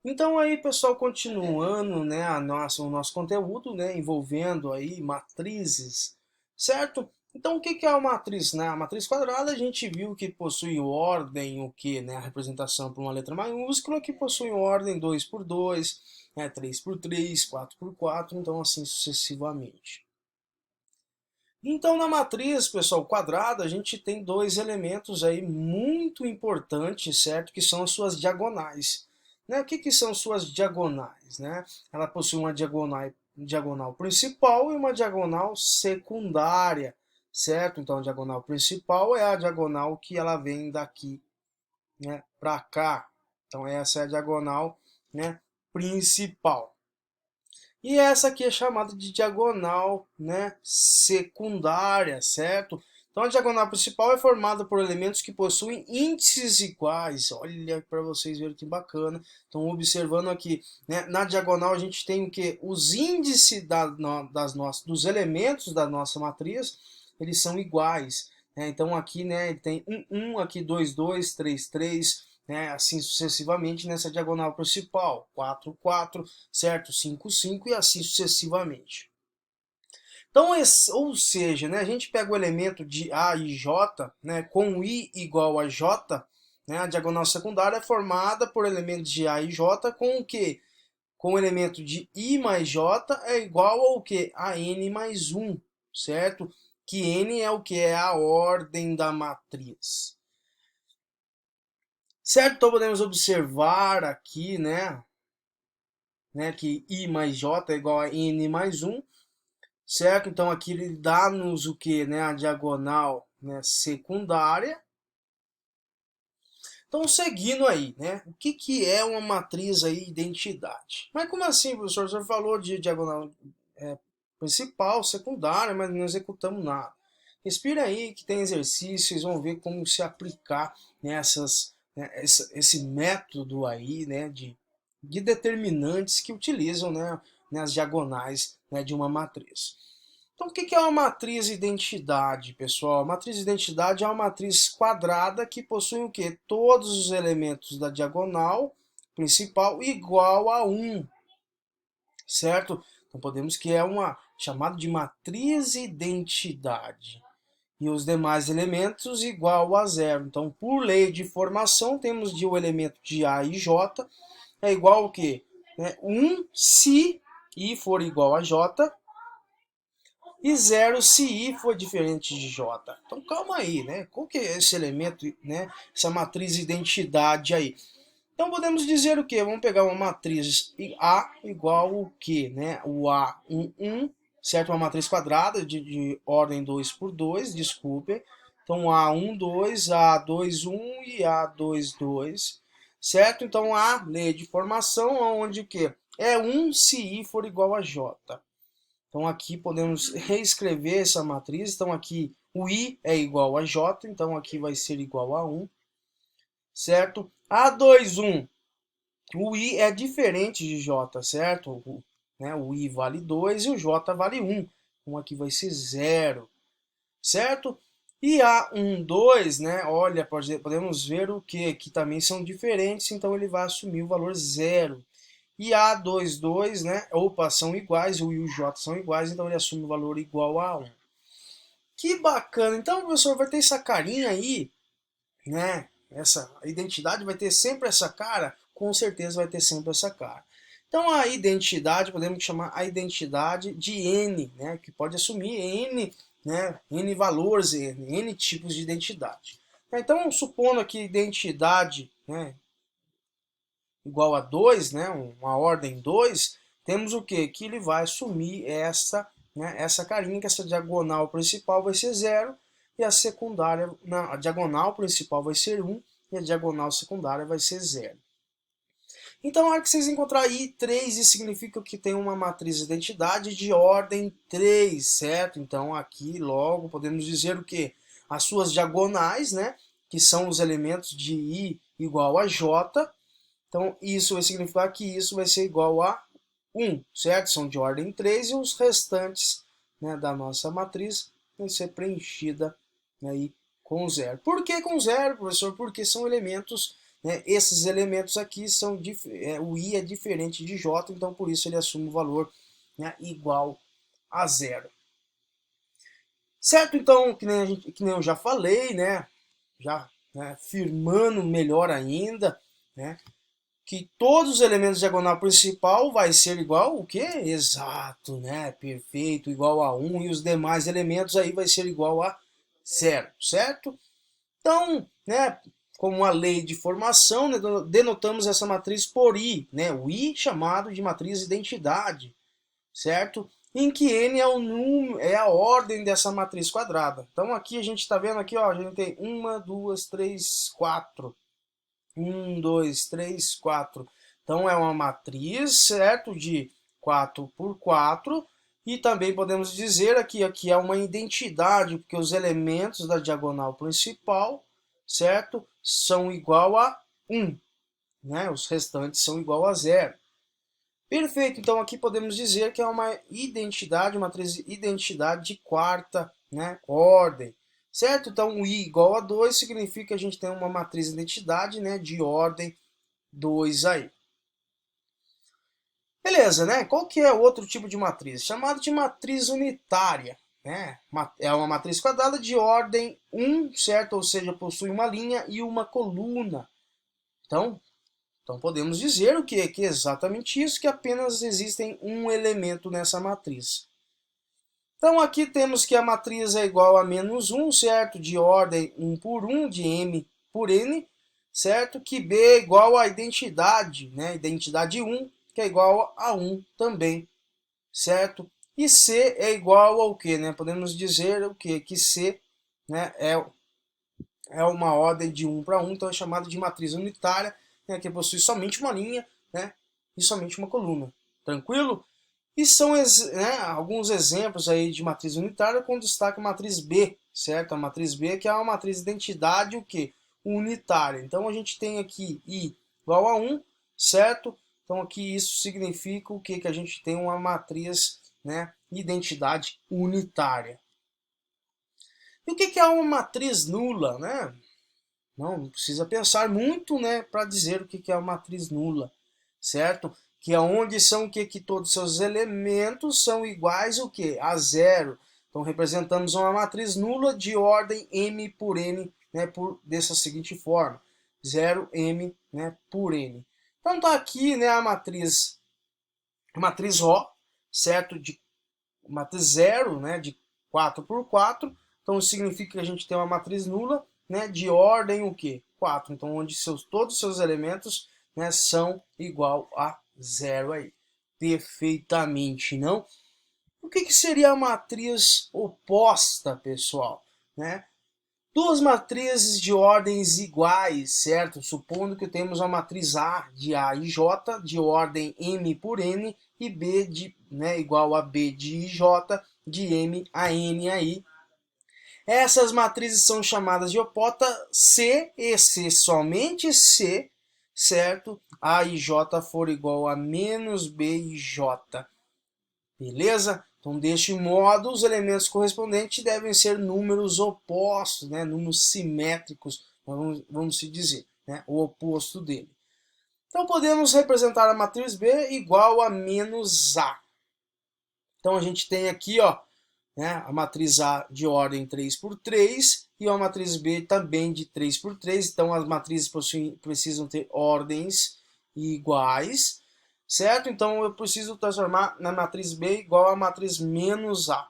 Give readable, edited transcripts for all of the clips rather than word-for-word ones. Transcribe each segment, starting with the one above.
Então aí, pessoal, continuando, né, o nosso conteúdo, né, envolvendo aí matrizes, certo? Então, o que que é uma matriz, né? A matriz quadrada a gente viu que possui ordem, o que, né, a representação por uma letra maiúscula, que possui ordem 2 por 2, né, 3 por 3, 4 por 4, então assim sucessivamente. Então, na matriz, pessoal, quadrada, a gente tem dois elementos aí muito importantes, certo? Que são as suas diagonais. Né? O que, que são suas diagonais? Né? Ela possui uma diagonal principal e uma diagonal secundária, certo? Então, a diagonal principal é a diagonal que ela vem daqui, né, para cá. Então, essa é a diagonal, né, principal. E essa aqui é chamada de diagonal, né, secundária, certo? Então a diagonal principal é formada por elementos que possuem índices iguais. Olha para vocês verem que bacana. Então observando aqui, né, na diagonal a gente tem o que? Os índices dos elementos da nossa matriz, eles são iguais. Né? Então aqui, né, ele tem 1, 1, aqui 2, 2, 3, 3, né, assim sucessivamente nessa diagonal principal. 4, 4, certo? 5, 5 e assim sucessivamente. Então, ou seja, né, a gente pega o elemento de A e J, né, com I igual a J, né, a diagonal secundária é formada por elementos de A e J com o que? Com o elemento de I mais J é igual ao que? A N mais 1, certo? Que N é o que? É a ordem da matriz. Certo? Então podemos observar aqui, né, que I mais J é igual a N mais 1, certo? Então aqui ele dá-nos o que, né? A diagonal, né, secundária. Então seguindo aí, né? O que, que é uma matriz aí identidade? Mas como assim, professor? O senhor falou de diagonal principal, secundária, mas não executamos nada. Respira aí que tem exercícios, vocês vão ver como se aplicar nessas, né, esse método aí, né, de determinantes que utilizam, né, as diagonais, né, de uma matriz. Então, o que é uma matriz identidade, pessoal? A matriz identidade é uma matriz quadrada que possui o quê? Todos os elementos da diagonal principal igual a 1, certo? Então, podemos que é uma chamada de matriz identidade. E os demais elementos igual a zero. Então, por lei de formação, temos de o elemento de A e J é igual ao quê? 1 se I for igual a J, e zero se I for diferente de J. Então calma aí, né? Qual que é esse elemento, né? Essa matriz identidade aí. Então podemos dizer o quê? Vamos pegar uma matriz A igual o quê? Né? O A1, 1, certo? Uma matriz quadrada de ordem 2 por 2, desculpe. Então A1, 2, A2, 1 e A2, 2, certo? Então A, lei de formação, onde o quê? É 1 se I for igual a J. Então aqui podemos reescrever essa matriz. Então aqui o I é igual a J, então aqui vai ser igual a 1, certo? A2, 1, o I é diferente de J, certo? O I vale 2 e o J vale 1. Então aqui vai ser 0, certo? E A1, 2, né? Olha, podemos ver o que? Que também são diferentes, então ele vai assumir o valor 0. E A2, 2, né? Opa, são iguais, o I e o J são iguais, então ele assume o valor igual a 1. Que bacana! Então, professor, vai ter essa carinha aí, né? Essa identidade vai ter sempre essa cara? Com certeza vai ter sempre essa cara. Então, a identidade, podemos chamar a identidade de N, né? Que pode assumir N, né? N valores, N tipos de identidade. Então, supondo aqui identidade, né, igual a 2, né, uma ordem 2, temos o que? Que ele vai assumir essa, né, essa carinha, que essa diagonal principal vai ser 0, e a secundária, não, a diagonal principal vai ser 1, e a diagonal secundária vai ser 0. Então, na hora que vocês encontrarem aí 3, isso significa que tem uma matriz de identidade de ordem 3, certo? Então, aqui logo podemos dizer o que? As suas diagonais, né, que são os elementos de I igual a J, então, isso vai significar que isso vai ser igual a 1, certo? São de ordem 3 e os restantes, né, da nossa matriz vão ser preenchida aí com zero. Por que com zero, professor? Porque são elementos, né, esses elementos aqui são, o I é diferente de J, então por isso ele assume o valor, né, igual a zero. Certo? Então, que nem eu já falei, né, já, né, firmando melhor ainda, né, que todos os elementos da diagonal principal vai ser igual o quê? Exato, né? Perfeito, igual a 1, e os demais elementos aí vai ser igual a 0, certo? Então, né, como uma lei de formação, né, denotamos essa matriz por I, né? O I chamado de matriz identidade, certo? Em que n é o número, é a ordem dessa matriz quadrada. Então aqui a gente está vendo aqui, ó, a gente tem 1, 2, 3, 4. 1, 2, 3, 4. Então é uma matriz, certo? De 4 por 4. E também podemos dizer aqui é uma identidade, porque os elementos da diagonal principal, certo? São igual a 1. Né? Os restantes são igual a 0. Perfeito, então aqui podemos dizer que é uma identidade, uma matriz identidade de quarta, né, ordem. Certo? Então, o I igual a 2 significa que a gente tem uma matriz identidade, né, de ordem 2 aí. Beleza, né? Qual que é o outro tipo de matriz? Chamado de matriz unitária. Né? É uma matriz quadrada de ordem 1, certo? Ou seja, possui uma linha e uma coluna. Então podemos dizer o que? Que é exatamente isso, que apenas existem um elemento nessa matriz. Então aqui temos que a matriz é igual a menos 1, certo? De ordem 1 por 1, de M por N, certo? Que B é igual à identidade, né? Identidade 1, que é igual a 1 também, certo? E C é igual ao quê, né? Podemos dizer o quê? Que C, né, é uma ordem de 1 para 1, então é chamado de matriz unitária, né, que possui somente uma linha, né, e somente uma coluna. Tranquilo? E são, né, alguns exemplos aí de matriz unitária com destaque a matriz B, certo? A matriz B que é uma matriz de identidade o quê? Unitária. Então a gente tem aqui I igual a 1, certo? Então aqui isso significa o quê? Que a gente tem uma matriz, né, identidade unitária. E o que é uma matriz nula, né? Não precisa pensar muito, né, para dizer o que é uma matriz nula, certo? Que é onde são que todos os seus elementos são iguais o que? A zero. Então representamos uma matriz nula de ordem M por N, né, dessa seguinte forma: 0M, né, por N. Então tá aqui, né, a matriz O, certo? De matriz 0, né, de 4 por 4. Então isso significa que a gente tem uma matriz nula, né, de ordem o quê? 4. Então onde todos os seus elementos, né, são igual a 0 aí. Perfeitamente, não? O que seria a matriz oposta, pessoal? Né? Duas matrizes de ordens iguais, certo? Supondo que temos a matriz A de A e J de ordem M por N e B de, né, igual a B de J de M a N aí. Essas matrizes são chamadas de oposta se e se somente se, certo? A e J for igual a menos B e J. Beleza? Então, deste modo, os elementos correspondentes devem ser números opostos, né? Números simétricos, vamos se dizer, né? O oposto dele. Então, podemos representar a matriz B igual a menos A. Então, a gente tem aqui, ó, né, a matriz A de ordem 3 por 3 e a matriz B também de 3 por 3. Então, as matrizes precisam ter ordens iguais, certo? Então, eu preciso transformar na matriz B igual a matriz menos A.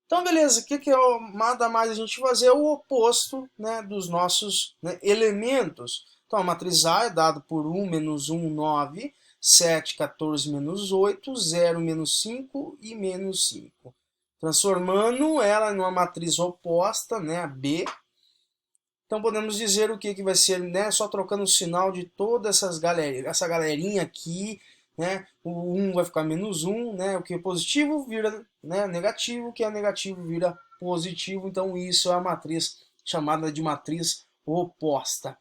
Então, beleza, o que é nada mais a gente fazer? O oposto, né, dos nossos, né, elementos. Então, a matriz A é dada por 1, menos 1, 9, 7, 14, menos 8, 0, menos 5 e menos 5. Transformando ela em uma matriz oposta, né, a B. Então podemos dizer o que vai ser, né, só trocando o sinal de todas essa galerinha aqui, né, o 1 vai ficar menos 1, né, o que é positivo vira, né, negativo, o que é negativo vira positivo, então isso é a matriz chamada de matriz oposta.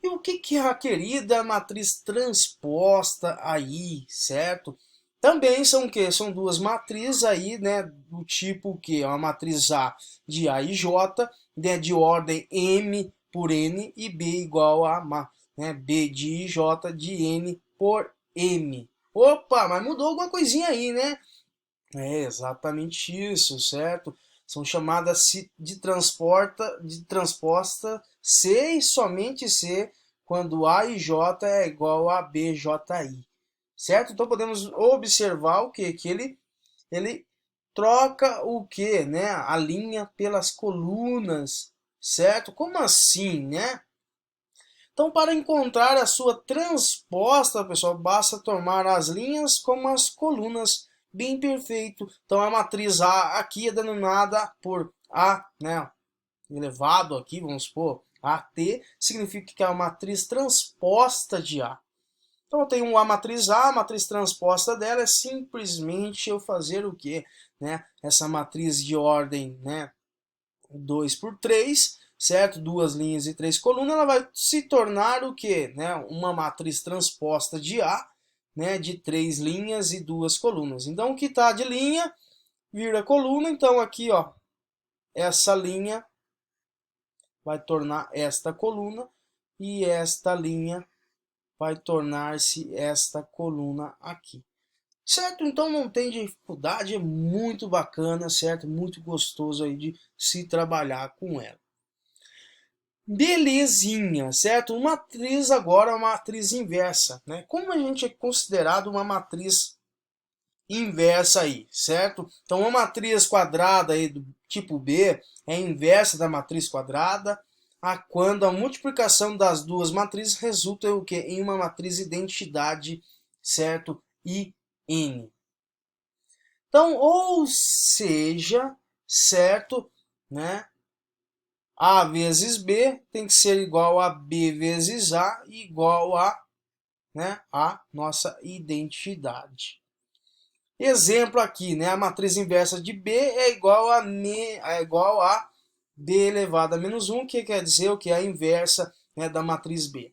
E o que é a querida matriz transposta aí, certo? Também são o quê? São duas matrizes aí, né, do tipo que é uma matriz A de A e J, né, de ordem M por N e B igual a né, B de J de N por M. Opa, mas mudou alguma coisinha aí, né? É exatamente isso, certo? São chamadas de transposta C e somente C quando A e J é igual a BJI, certo? Então podemos observar o que? Que ele troca o que, né? A linha pelas colunas, certo? Como assim, né? Então, para encontrar a sua transposta, pessoal, basta tomar as linhas como as colunas, bem perfeito. Então, a matriz A aqui é denominada por A, né, elevado aqui, vamos supor, AT, significa que é a matriz transposta de A. Então, eu tenho a matriz transposta dela é simplesmente eu fazer o quê? Né? Essa matriz de ordem, né, 2 por 3, certo? Duas linhas e três colunas, ela vai se tornar o quê? Né? Uma matriz transposta de A, né? De 3 linhas e 2 colunas. Então, o que está de linha vira coluna. Então, aqui, ó, essa linha vai tornar esta coluna e esta linha vai tornar-se esta coluna aqui. Certo? Então não tem dificuldade, é muito bacana, certo? Muito gostoso aí de se trabalhar com ela. Belezinha, certo? Uma matriz agora é uma matriz inversa, né? Como a gente é considerado uma matriz inversa aí, certo? Então uma matriz quadrada aí do tipo B é inversa da matriz quadrada quando a multiplicação das duas matrizes resulta em o quê? Em uma matriz identidade, certo? IN. Então, ou seja, certo, né? A vezes B tem que ser igual a B vezes A igual a, né, a nossa identidade. Exemplo aqui, né? A matriz inversa de B é igual a B elevado a menos 1, que quer dizer o que? A inversa, né, da matriz B.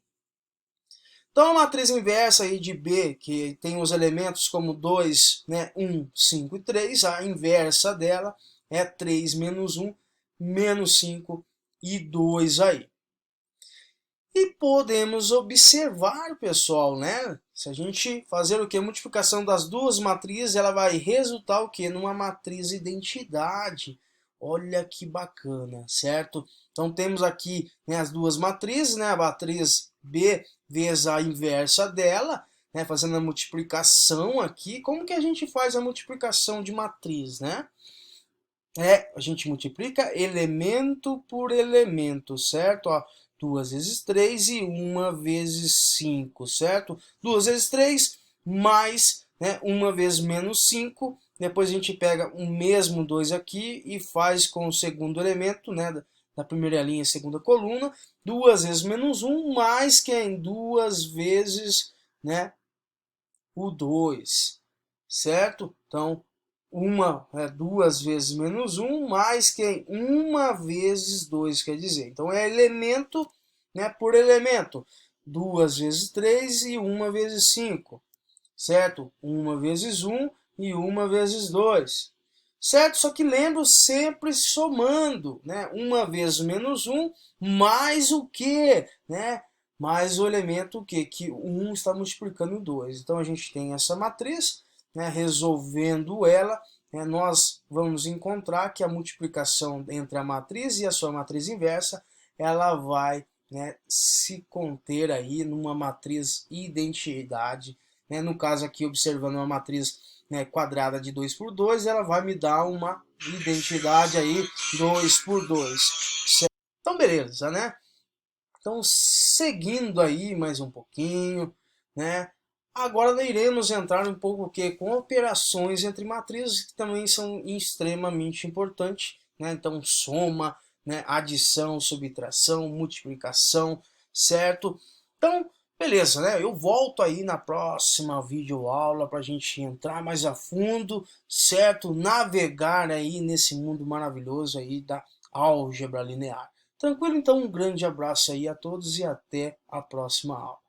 Então, a matriz inversa aí de B, que tem os elementos como 2, né, 1, 5 e 3, a inversa dela é 3 menos 1, menos 5 e 2 aí. E podemos observar, pessoal, né? Se a gente fazer o que? Multiplicação das duas matrizes, ela vai resultar o que? Numa matriz identidade. Olha que bacana, certo? Então temos aqui, né, as duas matrizes, né? A matriz B vezes a inversa dela, né? Fazendo a multiplicação aqui. Como que a gente faz a multiplicação de matriz, né? A gente multiplica elemento por elemento, certo? Ó, 2 vezes 3 e 1 vezes 5, certo? 2 vezes 3 mais, né, 1 vezes menos 5. Depois a gente pega o mesmo 2 aqui e faz com o segundo elemento, né, da primeira linha e segunda coluna. 2 vezes menos 1 mais quem? 2 vezes, né, o 2, certo? Então, 2 vezes menos 1 mais quem? 1 vezes 2, quer dizer. Então, é elemento, né, por elemento. 2 vezes 3 e 1 vezes 5, certo? 1 vezes 1 e 1 vezes 2, certo? Só que lembro sempre somando, né? 1 vezes menos 1 mais o quê? Né? Mais o elemento o quê? Que 1 está multiplicando 2. Então, a gente tem essa matriz, né? Resolvendo ela, né? Nós vamos encontrar que a multiplicação entre a matriz e a sua matriz inversa, ela vai, né, se conter aí numa matriz identidade, né? No caso aqui, observando uma matriz, né, quadrada de 2 por 2, ela vai me dar uma identidade aí 2 por 2. Então, beleza, né? Então, seguindo aí mais um pouquinho, né? Agora iremos entrar um pouco com operações entre matrizes que também são extremamente importantes, né? Então, soma, né, adição, subtração, multiplicação, certo? Então, beleza, né? Eu volto aí na próxima videoaula para a gente entrar mais a fundo, certo? Navegar aí nesse mundo maravilhoso aí da álgebra linear. Tranquilo? Então, um grande abraço aí a todos e até a próxima aula.